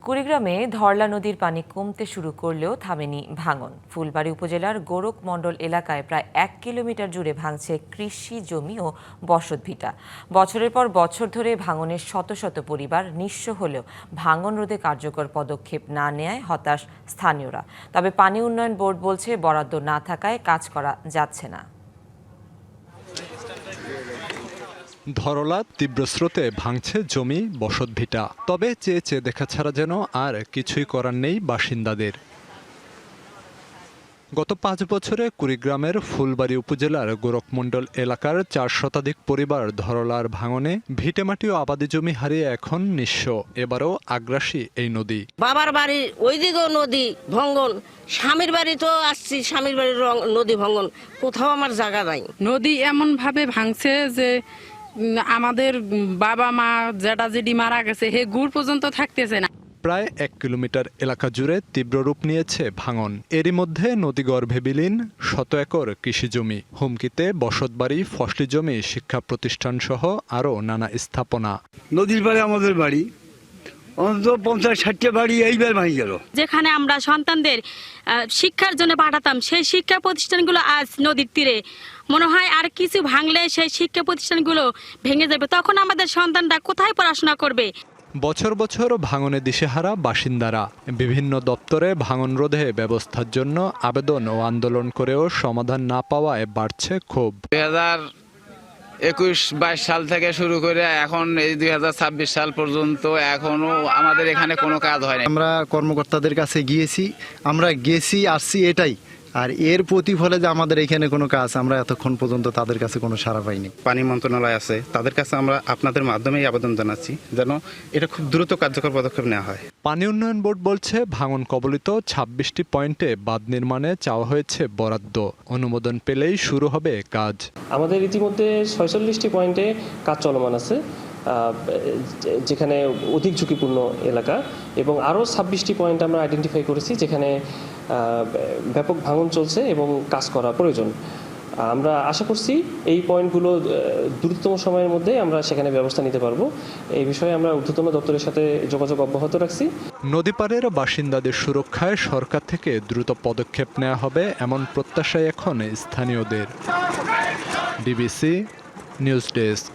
কুড়িগ্রামে ধরলা নদীর পানি কমতে শুরু করলেও থামেনি ভাঙন। ফুলবাড়ী উপজেলার গোরক মণ্ডল এলাকায় প্রায় 1 কিলোমিটার জুড়ে ভাঙছে কৃষি জমি ও বসতভিটা। বছরের পর বছর ধরে ভাঙনের শত শত পরিবার নিঃস্ব হলেও ভাঙন রোধে কার্যকর পদক্ষেপ না নেয়ায় হতাশ স্থানীয়রা। তবে পানি উন্নয়ন বোর্ড বলছে বরাদ্দ না থাকায় কাজ করা যাচ্ছে না। ধরলা তীব্র স্রোতে ভাঙছে জমি বসতভিটা, তবে চেয়ে চেয়ে দেখা ছাড়া যেন আর কিছুই করার নেই বাসিন্দাদের। গত 5 বছরে কুড়িগ্রামের ফুলবাড়ী উপজেলার গোরখমণ্ডল এলাকার 4 শতাধিক পরিবার ধরলার ভাঙনে ভিটেমাটি ও আবাদি জমি হারিয়ে এখন নিঃস্ব। এবারও আগ্রাসী এই নদী। বাবার বাড়ি ওইদিকেও নদী ভঙ্গন, স্বামীর বাড়ি তো আসছি, স্বামীর বাড়ির নদী ভঙ্গন, কোথাও আমার জায়গা নাই। নদী এমন ভাবে ভাঙছে যে আমাদের বাবা মা জেঠা জেঠি মারা গেছে, হে গুড় পর্যন্ত থাকতেছে না। প্রায় 1 কিলোমিটার এলাকা জুড়ে তীব্র রূপ নিয়েছে ভাঙন। এরই মধ্যে নদীগর্ভে বিলীন শত একর কৃষি জমি, হুমকিতে বসতবাড়ি, ফসলি জমি, শিক্ষা প্রতিষ্ঠান সহ আরও নানা স্থাপনা। নদীর পাড়ে আমাদের বাড়ি, অন্তত 50-60টা বাড়ি এইবার ভাঙি গেল। যেখানে আমরা সন্তানদের শিক্ষার জন্য পাঠাতাম, সেই শিক্ষা প্রতিষ্ঠানগুলো আজ নদীর তীরে। মনে হয় আর কিছু ভাঙলে সেই শিক্ষা প্রতিষ্ঠানগুলো ভেঙে যাবে, তখন আমাদের সন্তানরা কোথায় পড়াশোনা করবে? বছর বছর ভাঙনে দিশেহারা বাসিন্দারা বিভিন্ন দপ্তরে ভাঙন রোধে ব্যবস্থার জন্য আবেদন ও আন্দোলন করেও সমাধান না পাওয়ায় বাড়ছে ক্ষোভ। 2021-22 সাল থেকে শুরু করে এখন এই 2026 সাল পর্যন্ত এখনো আমাদের এখানে কোনো কাজ হয়নি। আমরা কর্মকর্তাদের কাছে গিয়েছি, আমরা গেছি আসছি এটাই, আর এর প্রতিফলে যে আমাদের এখানে কোনো কাজ, আমরা এতক্ষণ পর্যন্ত তাদের কাছে কোনো সাড়া পাইনি। পানি মন্ত্রণালয় আছে, তাদের কাছে আমরা আপনাদের মাধ্যমেই আবেদন জানাচ্ছি যেন এটা খুব দ্রুত কার্যকর পদক্ষেপ নেওয়া হয়। পানি উন্নয়ন বোর্ড বলছে ভাঙন কবলিত 26টি পয়েন্টে বাঁধ নির্মাণে চাওয়া হয়েছে বরাদ্দ। অনুমোদন পেলেই শুরু হবে কাজ। আমাদের ইতিমধ্যে 46টি পয়েন্টে কাজ চলমান আছে, যেখানে অধিক ঝুঁকিপূর্ণ এলাকা, এবং আরও 26টি পয়েন্ট আমরা আইডেন্টিফাই করেছি যেখানে ব্যাপক ভাঙন চলছে এবং কাজ করা প্রয়োজন। আমরা আশা করছি এই পয়েন্টগুলো দ্রুততম সময়ের মধ্যে আমরা সেখানে ব্যবস্থা নিতে পারবো। এই বিষয়ে আমরা ঊর্ধ্বতন দপ্তরের সাথে যোগাযোগ অব্যাহত রাখছি। নদীপাড়ের বাসিন্দাদের সুরক্ষায় সরকার থেকে দ্রুত পদক্ষেপ নেওয়া হবে এমন প্রত্যাশায় এখন স্থানীয়দের। DBC news desk.